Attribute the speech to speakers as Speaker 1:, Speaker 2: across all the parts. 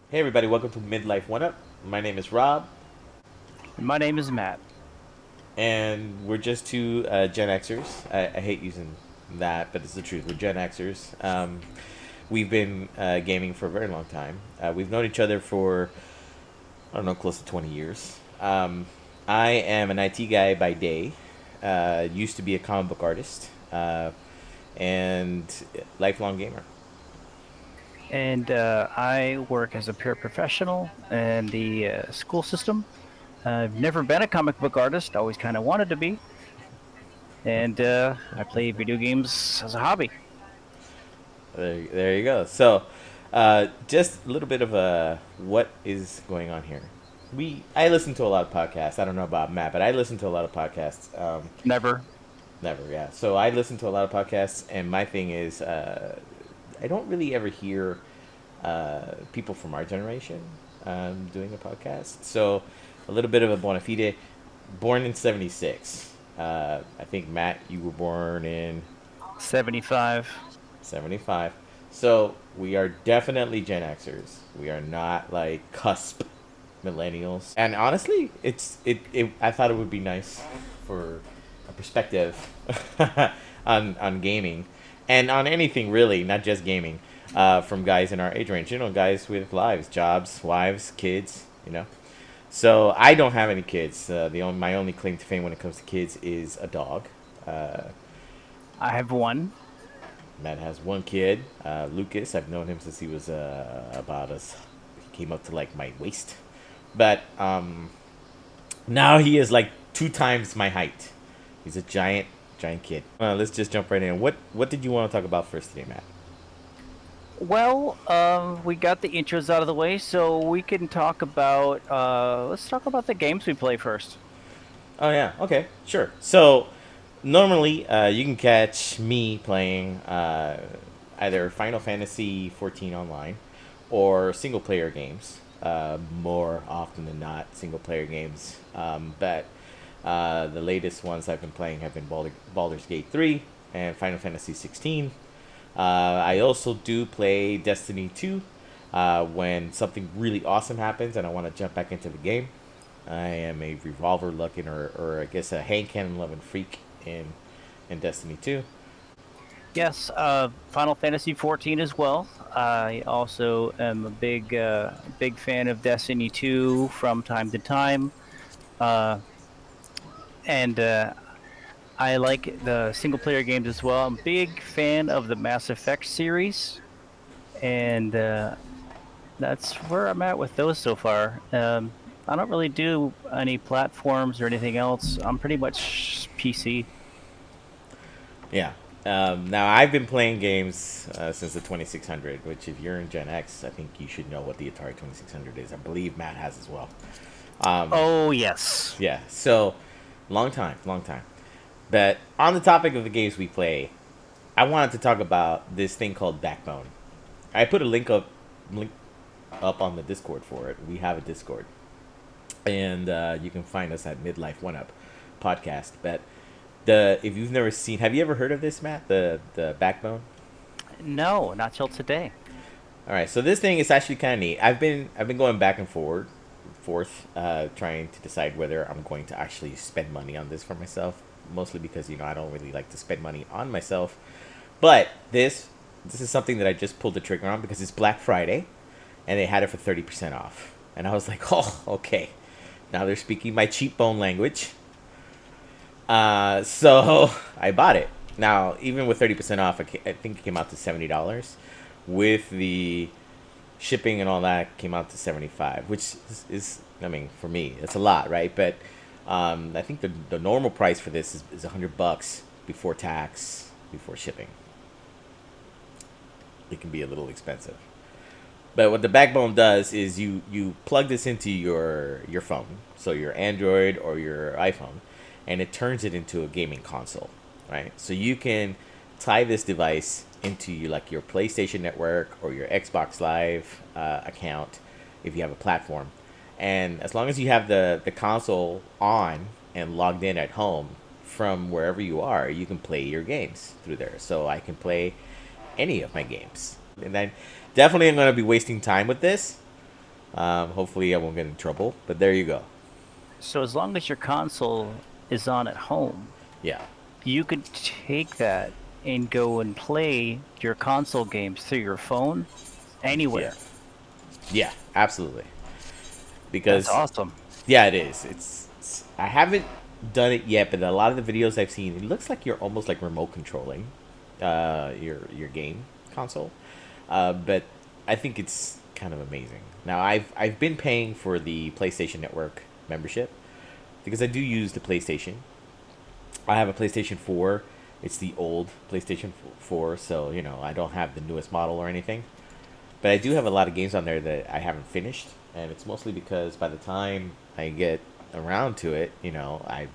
Speaker 1: Hey everybody, welcome to Midlife One-up. My name is Rob,
Speaker 2: My name is Matt.
Speaker 1: and we're just two Gen Xers. I hate using that, but it's the truth. We're Gen Xers. We've been gaming for a very long time. We've known each other for, I don't know, close to 20 years. I am an IT guy by day, used to be a comic book artist, and lifelong gamer.
Speaker 2: And I work as a paraprofessional in the school system. I've never been a comic book artist, always kind of wanted to be. And I play video games as a hobby.
Speaker 1: There you go. So, just a little bit of what is going on here. I listen to a lot of podcasts. I don't know about Matt, but I listen to a lot of podcasts.
Speaker 2: Never.
Speaker 1: Never, yeah. So I listen to a lot of podcasts, and my thing is, I don't really ever hear people from our generation doing a podcast. So, a little bit of a bona fide. Born in '76. I think Matt, you were born in
Speaker 2: 75.
Speaker 1: 75. So we are definitely Gen Xers. We are not like cusp millennials. And honestly, I thought it would be nice for a perspective on gaming and on anything really, not just gaming, from guys in our age range. You know, guys with lives, jobs, wives, kids. You know. So I don't have any kids. My only claim to fame when it comes to kids is a dog. Uh,
Speaker 2: I have one.
Speaker 1: Matt has one kid, Lucas. I've known him since he was about us. He came up to like my waist, but now he is like 2 times my height. He's a giant kid. Let's just jump right in. What did you want to talk about first today, Matt?
Speaker 2: Well, we got the intros out of the way, so we can talk about. Let's talk about the games we play first.
Speaker 1: Oh yeah, okay, sure. So normally you can catch me playing either Final Fantasy 14 online or single player games. More often than not, single player games. But the latest ones I've been playing have been Baldur's Gate 3 and Final Fantasy 16. I also do play Destiny 2 when something really awesome happens and I want to jump back into the game. I am a revolver looking, or I guess a hand cannon loving freak in Destiny 2.
Speaker 2: Yes, Final Fantasy 14 as well. I also am a big fan of Destiny 2 from time to time, uh, and I like the single player games as well. I'm a big fan of the Mass Effect series, and that's where I'm at with those so far. I don't really do any platforms or anything else. I'm pretty much PC.
Speaker 1: Yeah. Now I've been playing games since the 2600, which if you're in Gen X, I think you should know what the Atari 2600 is. I believe Matt has as well.
Speaker 2: Oh yes.
Speaker 1: Yeah. So long time, long time. But on the topic of the games we play, I wanted to talk about this thing called Backbone. I put a link up on the Discord for it. We have a Discord, and you can find us at Midlife One-up podcast. But if you've never seen, have you ever heard of this, Matt? The Backbone.
Speaker 2: No, not till today.
Speaker 1: All right, so this thing is actually kind of neat. I've been going back and forth, trying to decide whether I'm going to actually spend money on this for myself. Mostly because I don't really like to spend money on myself, but this is something that I just pulled the trigger on because it's Black Friday, and they had it for 30% off, and I was like, oh, okay, now they're speaking my cheap bone language. So I bought it. Now, even with 30% off, I think it came out to $70. With the shipping and all that, came out to 75, which is I mean, for me, it's a lot, right? But I think the normal price for this is $100 before tax, before shipping. It can be a little expensive. But what the Backbone does is you plug this into your phone, so your Android or your iPhone, and it turns it into a gaming console, right? So you can tie this device into your PlayStation Network or your Xbox Live account if you have a platform, and as long as you have the console on and logged in at home from wherever you are, you can play your games through there. So I can play any of my games, and I definitely am going to be wasting time with this. Hopefully, I won't get in trouble. But there you go.
Speaker 2: So as long as your console is on at home,
Speaker 1: Yeah.
Speaker 2: you could take that and go and play your console games through your phone
Speaker 1: Yeah.
Speaker 2: anywhere.
Speaker 1: Yeah. Absolutely.
Speaker 2: That's
Speaker 1: Because
Speaker 2: awesome.
Speaker 1: yeah, it is. I haven't done it yet, but a lot of the videos I've seen, it looks like you're almost like remote controlling your game console. But I think it's kind of amazing. Now I've been paying for the PlayStation Network membership because I do use the PlayStation. I have a PlayStation 4. It's the old PlayStation 4, so I don't have the newest model or anything. But I do have a lot of games on there that I haven't finished, and it's mostly because by the time I get around to it, a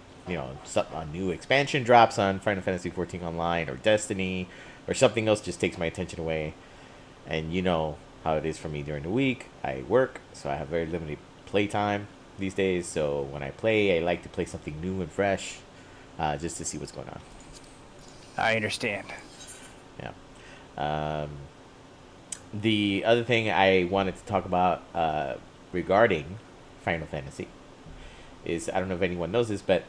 Speaker 1: new expansion drops on Final Fantasy 14 Online or Destiny, or something else just takes my attention away. And you know how it is for me during the week. I work, so I have very limited playtime these days. So when I play, I like to play something new and fresh, just to see what's going on.
Speaker 2: I understand.
Speaker 1: Yeah. Um, the other thing I wanted to talk about regarding Final Fantasy is, I don't know if anyone knows this, but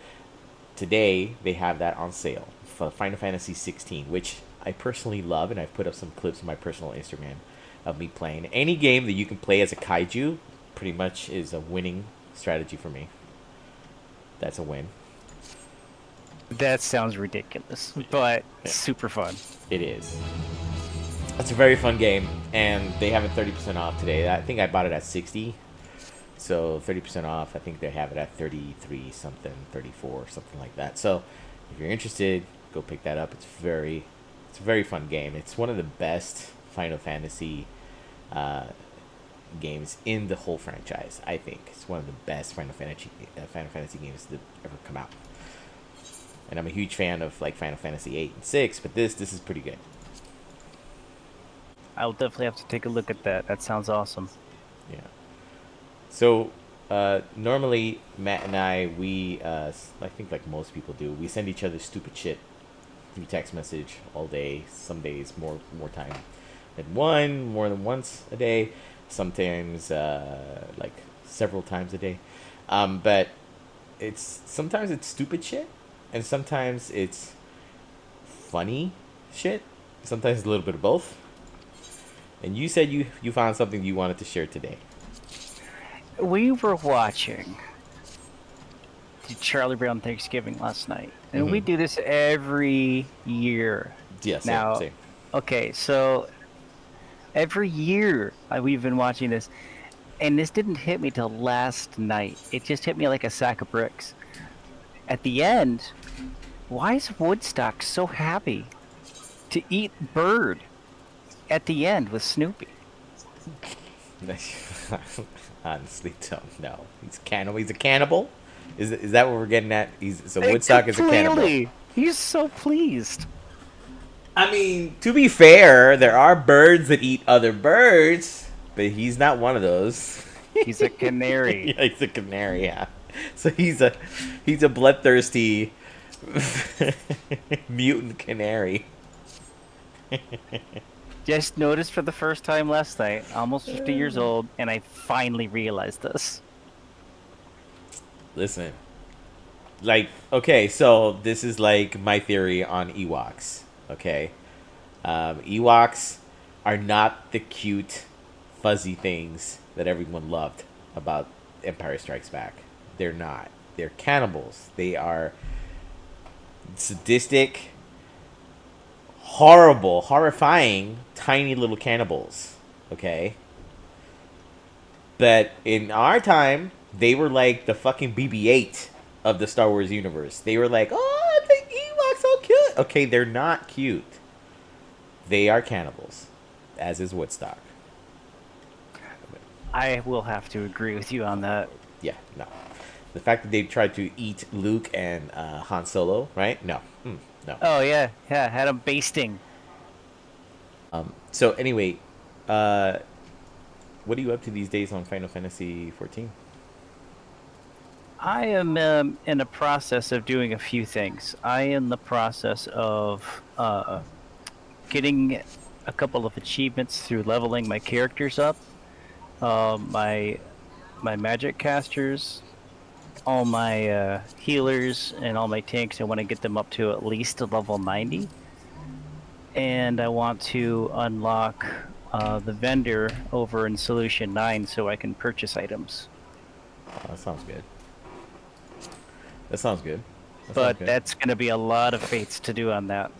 Speaker 1: today they have that on sale for Final Fantasy 16, which I personally love, and I've put up some clips on my personal Instagram of me playing. Any game that you can play as a kaiju pretty much is a winning strategy for me. That's a win.
Speaker 2: That sounds ridiculous, but
Speaker 1: Yeah.
Speaker 2: super fun.
Speaker 1: It is. It's a very fun game, and they have it 30% off today. I think I bought it at 60, so 30% off. I think they have it at 33 something, 34 something like that. So if you're interested, go pick that up. It's a very fun game. It's one of the best Final Fantasy games in the whole franchise. I think it's one of the best Final Fantasy games that ever come out. And I'm a huge fan of like Final Fantasy 8 and 6, but this is pretty good.
Speaker 2: I'll definitely have to take a look at that. That sounds awesome.
Speaker 1: Yeah. So normally Matt and I think like most people do, we send each other stupid shit through text message all day. Some days more time than more than once a day. Sometimes like several times a day. But sometimes it's stupid shit, and sometimes it's funny shit. Sometimes a little bit of both. And you said you found something you wanted to share today.
Speaker 2: We were watching the Charlie Brown Thanksgiving last night, and we do this every year.
Speaker 1: Yeah, same,
Speaker 2: Now,
Speaker 1: same.
Speaker 2: okay, so every year we've been watching this, and this didn't hit me till last night. It just hit me like a sack of bricks. At the end, why is Woodstock so happy to eat bird at the end with Snoopy?
Speaker 1: Honestly, don't know. He's cannibal. He's a cannibal. Is that what we're getting at? So Woodstock is a cannibal.
Speaker 2: He's so pleased.
Speaker 1: I mean, to be fair, there are birds that eat other birds, but he's not one of those.
Speaker 2: He's a canary.
Speaker 1: Yeah, he's a canary. Yeah. So he's a bloodthirsty mutant canary.
Speaker 2: Just noticed for the first time last night, almost 50 years old, and I finally realized this.
Speaker 1: Listen. Like, okay, so this is like my theory on Ewoks. Okay? Ewoks are not the cute, fuzzy things that everyone loved about Empire Strikes Back. They're not. They're cannibals. They are sadistic, horrible, horrifying, tiny little cannibals. Okay? But in our time, they were like the fucking BB-8 of the Star Wars universe. They were like, oh, the Ewoks so cute. Okay, they're not cute. They are cannibals, as is Woodstock.
Speaker 2: I will have to agree with you on that.
Speaker 1: Yeah, no. The fact that they tried to eat Luke and Han Solo, right? No. No.
Speaker 2: Oh, yeah. Yeah, had him basting.
Speaker 1: So anyway, what are you up to these days on Final Fantasy 14?
Speaker 2: I am in the process of doing a few things. I am in the process of getting a couple of achievements through leveling my characters up. My magic casters, all my healers, and all my tanks. I want to get them up to at least a level 90, and I want to unlock the vendor over in Solution 9 so I can purchase items.
Speaker 1: Oh, that sounds good. That sounds good. That sounds
Speaker 2: But
Speaker 1: good.
Speaker 2: that's going to be a lot of fates to do on that.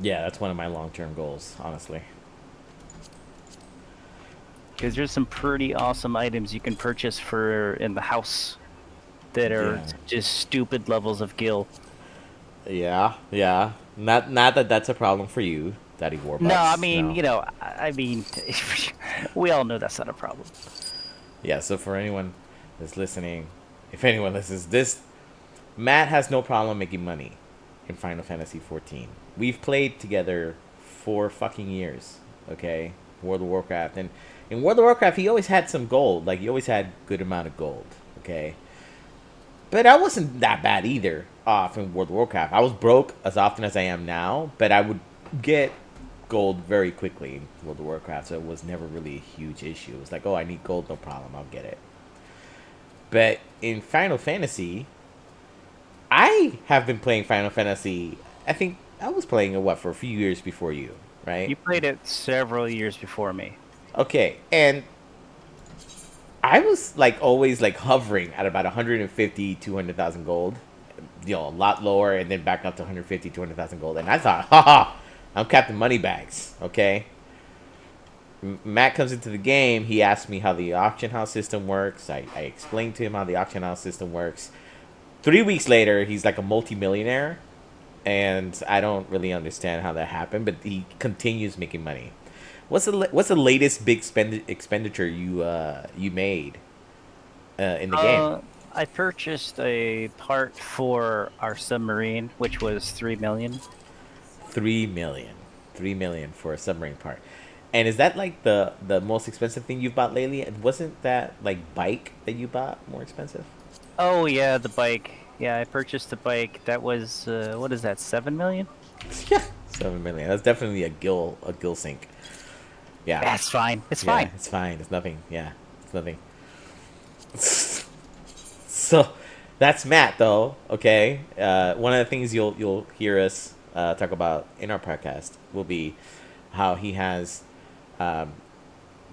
Speaker 1: Yeah, that's one of my long-term goals, honestly.
Speaker 2: Because there's some pretty awesome items you can purchase for in the house that are
Speaker 1: Yeah.
Speaker 2: just stupid levels of gil.
Speaker 1: Yeah, yeah. Not that that's a problem for you, Daddy Warbucks.
Speaker 2: No, I mean,
Speaker 1: No.
Speaker 2: I mean, we all know that's not a problem.
Speaker 1: Yeah, so for anyone that's listening, if anyone listens, Matt has no problem making money in Final Fantasy 14. We've played together for fucking years, okay? World of Warcraft. And in World of Warcraft, he always had some gold. Like, he always had good amount of gold, okay? But I wasn't that bad either off in World of Warcraft. I was broke as often as I am now, but I would get gold very quickly in World of Warcraft, so it was never really a huge issue. It was like, oh, I need gold, no problem, I'll get it. But in Final Fantasy, I have been playing Final Fantasy. I think I was playing it for a few years before you, right?
Speaker 2: You played it several years before me.
Speaker 1: Okay, and I was like always like hovering at about 150, 200,000 gold. A lot lower, and then back up to 150, 200,000 gold. And I thought, haha, I'm Captain Moneybags, okay? Matt comes into the game. He asked me how the auction house system works. I explained to him how the auction house system works. 3 weeks later, he's like a multimillionaire, and I don't really understand how that happened, but he continues making money. What's the latest big expenditure you made in the game?
Speaker 2: I purchased a part for our submarine, which was 3 million.
Speaker 1: 3 million, 3 million for a submarine part. And is that like the most expensive thing you've bought lately? And wasn't that like bike that you bought more expensive?
Speaker 2: Oh yeah, the bike. Yeah, I purchased the bike. That was what is that? 7 million?
Speaker 1: Yeah, 7 million. That's definitely a gill sink. Yeah,
Speaker 2: That's fine. It's
Speaker 1: yeah,
Speaker 2: fine.
Speaker 1: it's fine. It's nothing. Yeah, it's nothing. So that's Matt, though. Okay, one of the things you'll hear us talk about in our podcast will be how he has um,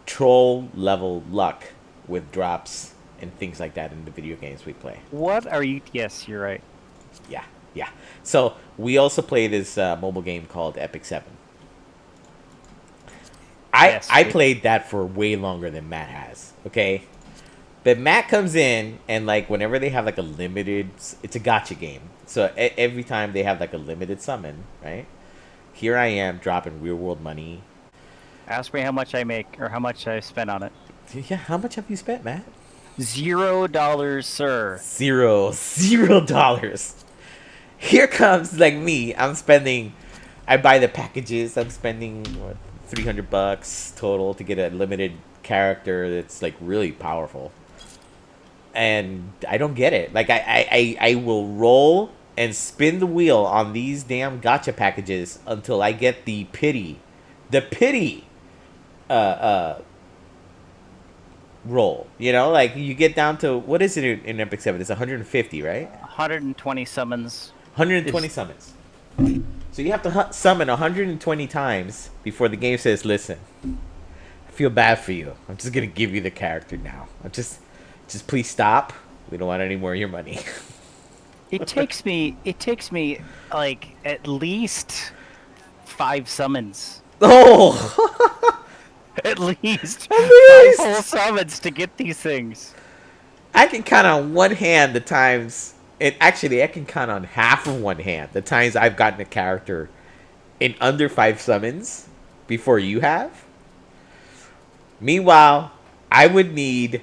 Speaker 1: troll level luck with drops and things like that in the video games we play.
Speaker 2: What are you? Yes, you're right.
Speaker 1: Yeah, yeah. So we also play this mobile game called Epic 7.
Speaker 2: Yes,
Speaker 1: I
Speaker 2: we-
Speaker 1: played that for way longer than Matt has. Okay, but Matt comes in and like whenever they have like a limited, it's a gotcha game. So every time they have like a limited summon, right? Here I am dropping real world money.
Speaker 2: Ask me how much I make or how much I spent on it.
Speaker 1: Yeah, how much have you spent, Matt?
Speaker 2: $0, sir.
Speaker 1: $0. Here comes like me. I'm spending. I buy the packages. I'm spending what, $300 total to get a limited character that's like really powerful. And I don't get it. Like I will roll and spin the wheel on these damn gotcha packages until I get the pity uh uh roll. You know, like you get down to what is it in Epic 7? It's 150, right?
Speaker 2: 120 summons.
Speaker 1: 120 summons. So you have to summon 120 times before the game says, "Listen, I feel bad for you. I'm just gonna give you the character now. Just please stop. We don't want any more of your money."
Speaker 2: It takes me like at least 5 summons.
Speaker 1: Oh,
Speaker 2: At least
Speaker 1: at
Speaker 2: 5
Speaker 1: least
Speaker 2: whole summons to get these things.
Speaker 1: I can count on one hand the times. And actually, I can count on half of one hand the times I've gotten a character in under 5 summons before you have. Meanwhile, I would need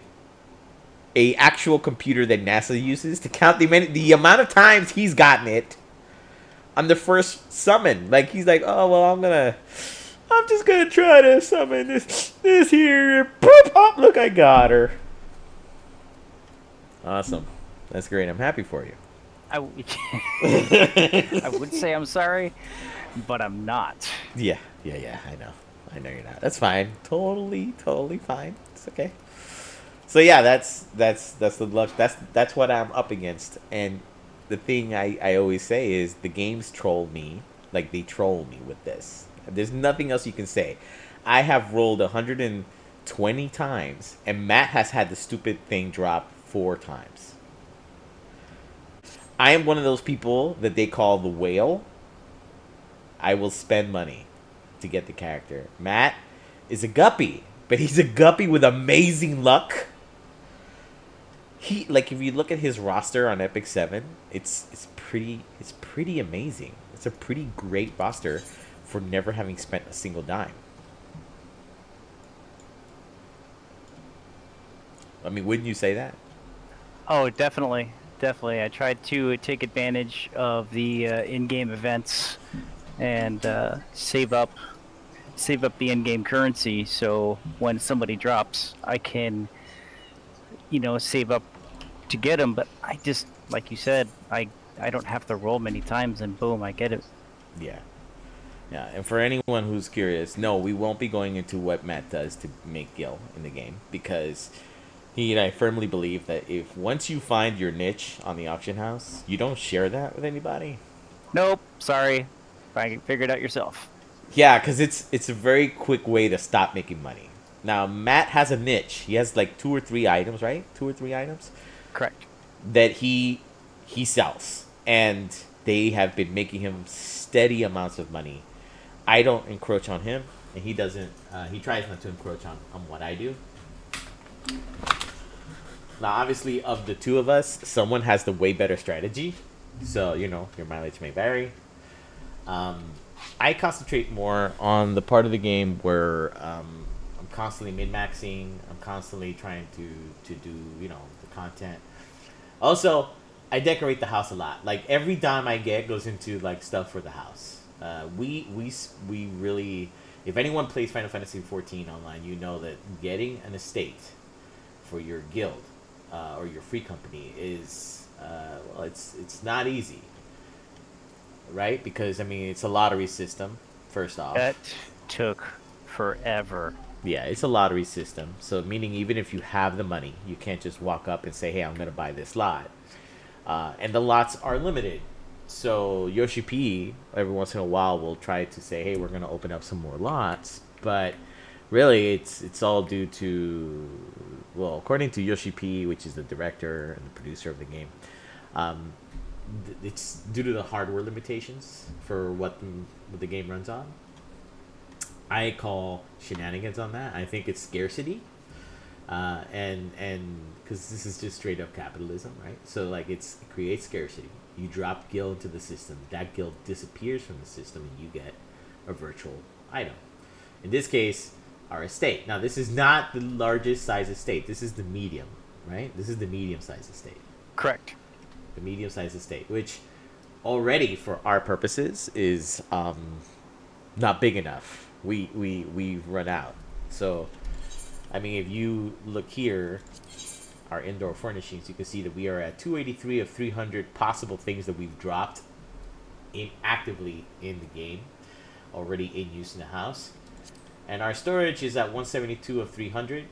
Speaker 1: a actual computer that NASA uses to count the amount of times he's gotten it on the first summon. Like he's like, oh well, I'm just gonna try to summon this here. Boop, oh, look, I got her. Awesome, that's great. I'm happy for you.
Speaker 2: I would say I'm sorry, but I'm not.
Speaker 1: Yeah. I know you're not. That's fine. Totally fine. It's okay. So yeah, that's the luck. That's what I'm up against. And the thing I always say is the games troll me. Like they troll me with this. There's nothing else you can say. I have rolled 120 times, and Matt has had the stupid thing drop 4 times. I am one of those people that they call the whale. I will spend money to get the character. Matt is a guppy, but he's a guppy with amazing luck. He like if you look at his roster on Epic 7, it's pretty amazing. It's a pretty great roster for never having spent a single dime. I mean, wouldn't you say that?
Speaker 2: Oh, definitely, definitely. I tried to take advantage of the in-game events and save up the in-game currency, so when somebody drops, I can, save up to get them. But I just, like you said, I don't have to roll many times, and boom, I get it.
Speaker 1: Yeah. Yeah, and for anyone who's curious, no, we won't be going into what Matt does to make Gil in the game because he and I firmly believe that if once you find your niche on the auction house, you don't share that with anybody.
Speaker 2: Nope, sorry, figure it out yourself.
Speaker 1: Yeah, because it's a very quick way to stop making money. Now Matt has a niche. He has like 2 or 3 items, right? 2 or 3 items
Speaker 2: Correct.
Speaker 1: that he sells, and they have been making him steady amounts of money. I don't encroach on him, and he doesn't. He tries not to encroach on what I do. Now, obviously, of the two of us, someone has the way better strategy. So, your mileage may vary. I concentrate more on the part of the game where I'm constantly min-maxing. I'm constantly trying to do, the content. Also, I decorate the house a lot. Like, every dime I get goes into, like, stuff for the house. We really... If anyone plays Final Fantasy 14 online, you know that getting an estate for your guild or your free company is it's not easy, right? Because I mean it's a lottery system. First off,
Speaker 2: That took forever.
Speaker 1: yeah, it's a lottery system. So meaning even if you have the money, you can't just walk up and say, "Hey, I'm gonna buy this lot," and the lots are limited. So Yoshi P every once in a while will try to say, "Hey, we're gonna open up some more lots," but really it's all due to, well, according to Yoshi P, which is the director and the producer of the game, um, it's due to the hardware limitations for what the game runs on. I call shenanigans on that. I think it's scarcity, and because this is just straight up capitalism, right? So like it creates scarcity. You drop gil into the system, that gil disappears from the system, and you get a virtual item. In this case, our estate. Now, this is not the largest size estate. This is the medium, right? This is the medium size estate.
Speaker 2: Correct.
Speaker 1: The medium size estate, which already for our purposes is not big enough. We've run out. So, I mean, if you look here, our indoor furnishings, you can see that we are at 283 of 300 possible things that we've dropped actively in the game, already in use in the house. And our storage is at 172 of 300.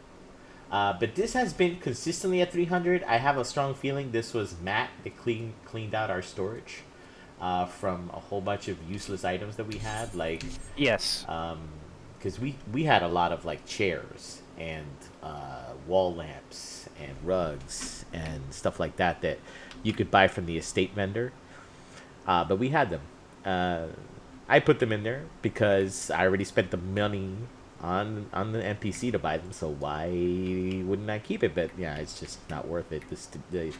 Speaker 1: But this has been consistently at 300. I have a strong feeling this was Matt that cleaned out our storage from a whole bunch of useless items that we had. Like,
Speaker 2: Yes.
Speaker 1: because we had a lot of like chairs and wall lamps and rugs and stuff like that you could buy from the estate vendor. But we had them. I put them in there because I already spent the money on the NPC to buy them, so why wouldn't I keep it? But yeah, it's just not worth it. The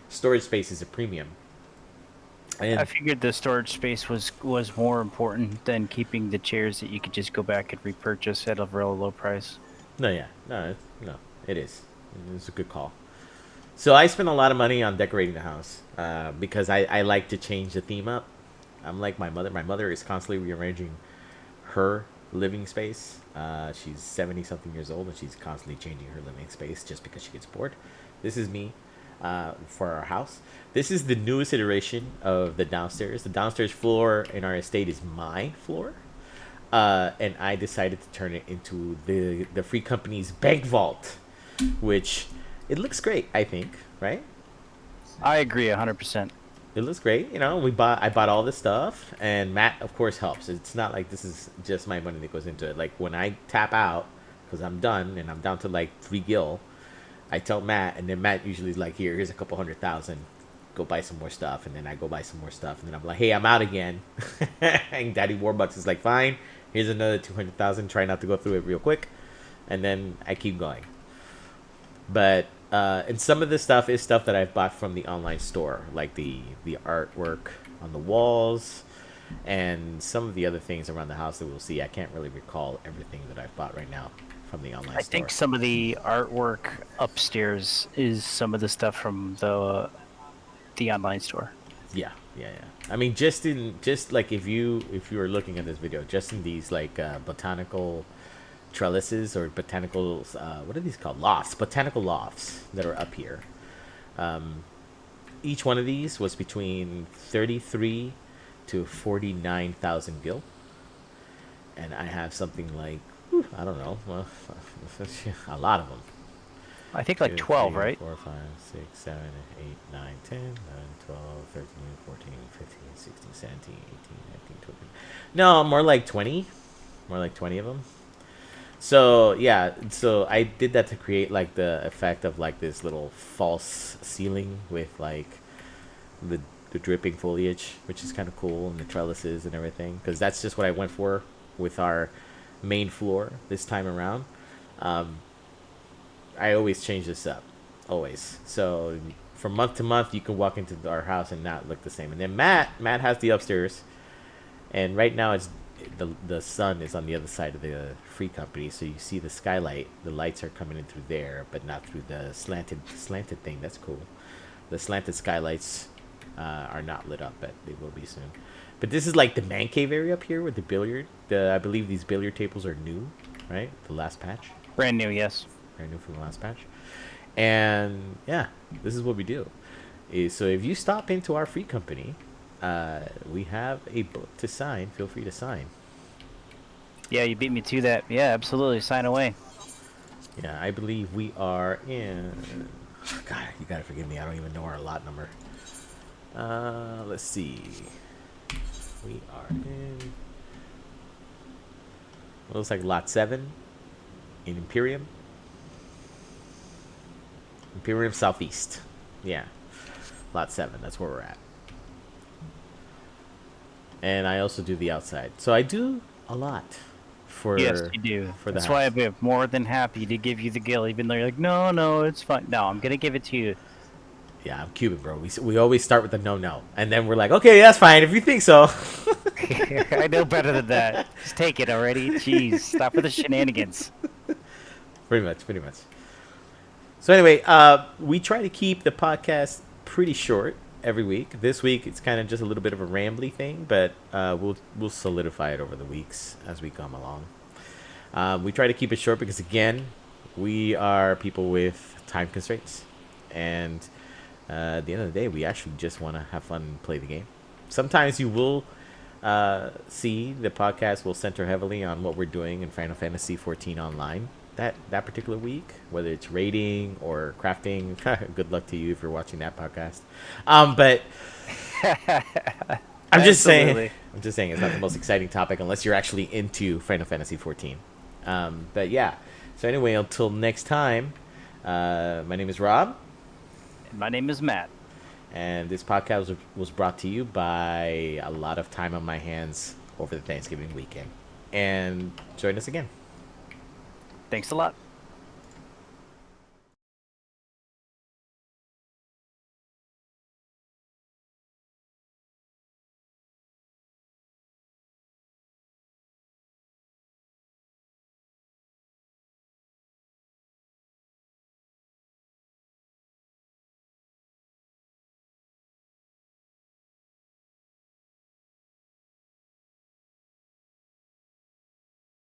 Speaker 1: storage space is a premium. And
Speaker 2: I figured the storage space was more important than keeping the chairs that you could just go back and repurchase at a real low price.
Speaker 1: no, it is. It's a good call. So I spent a lot of money on decorating the house because I like to change the theme up. I'm like my mother. My mother is constantly rearranging her living space. She's 70 something years old and she's constantly changing her living space just because she gets bored. This is me for our house. This is the newest iteration of the downstairs. The downstairs floor in our estate is my floor. And I decided to turn it into the free company's bank vault. which it looks great. I think, right?
Speaker 2: I agree 100%.
Speaker 1: It looks great. I bought all this stuff, and Matt, of course, helps. It's not like this is just my money that goes into it. Like when I tap out, because I'm done and I'm down to like 3 gil, I tell Matt, and then Matt usually is like, here's a couple 100,000, go buy some more stuff, and then I go buy some more stuff, and then I'm like, hey, I'm out again, and Daddy Warbucks is like, fine, here's another 200,000. Try not to go through it real quick, and then I keep going. But and some of this stuff is stuff that I've bought from the online store, like the artwork on the walls, and some of the other things around the house that we'll see. I can't really recall everything that I've bought right now from the online store.
Speaker 2: I think some of the artwork upstairs is some of the stuff from the online store.
Speaker 1: Yeah. I mean, just like if you were looking at this video, just in these like botanical trellises or botanical what are these called, lofts, botanical lofts that are up here. Each one of these was between 33 to 49,000 gil, and I have something like I don't know, a lot of them.
Speaker 2: I think like 12,
Speaker 1: 3,
Speaker 2: right?
Speaker 1: 4, 5, 6, 7, 8, 9, 10, 11, 12, 13, 14, 15, 16, 17, 18, 19, 20. No, more like 20. More like 20 of them. So, yeah. So, I did that to create, like, the effect of, like, this little false ceiling with, like, the dripping foliage, which is kind of cool, and the trellises and everything. Because that's just what I went for with our main floor this time around. I always change this up, always. So from month to month, you can walk into our house and not look the same. And then Matt has the upstairs, and right now it's the sun is on the other side of the free company, so you see the skylight. The lights are coming in through there, but not through the slanted thing. That's cool. The slanted skylights are not lit up, but they will be soon. But this is like the man cave area up here with the billiard. I believe these billiard tables are new, right? The last patch.
Speaker 2: Brand new, yes.
Speaker 1: Brand new from the last patch. And yeah, this is what we do. So if you stop into our free company, we have a book to sign. Feel free to sign.
Speaker 2: Yeah, you beat me to that. Yeah, absolutely. Sign away.
Speaker 1: Yeah, I believe we are in... God, you gotta forgive me. I don't even know our lot number. Let's see. We are in... It looks like lot 7 in Imperium. Imperium Southeast. Yeah. Lot 7. That's where we're at. And I also do the outside. So I do a lot for...
Speaker 2: Yes, you do.
Speaker 1: For
Speaker 2: That's
Speaker 1: the
Speaker 2: why
Speaker 1: house.
Speaker 2: I'm more than happy to give you the gill, even though you're like, no, it's fine. No, I'm going to give it to you.
Speaker 1: Yeah, I'm Cuban, bro. We always start with the no. And then we're like, okay, that's fine if you think so.
Speaker 2: I know better than that. Just take it already. Jeez, stop with the shenanigans.
Speaker 1: Pretty much. So anyway, we try to keep the podcast pretty short every week. This week it's kind of just a little bit of a rambly thing, but we'll solidify it over the weeks as we come along. We try to keep it short because, again, we are people with time constraints, and at the end of the day, we actually just want to have fun and play the game. Sometimes you will see the podcast will center heavily on what we're doing in Final Fantasy 14 online that particular week, whether it's raiding or crafting. Good luck to you if you're watching that podcast. But I'm just saying it's not the most exciting topic unless you're actually into Final Fantasy 14. But yeah, so anyway, until next time, my name is Rob.
Speaker 2: And my name is Matt.
Speaker 1: And this podcast was brought to you by a lot of time on my hands over the Thanksgiving weekend. And join us again.
Speaker 2: Thanks a lot.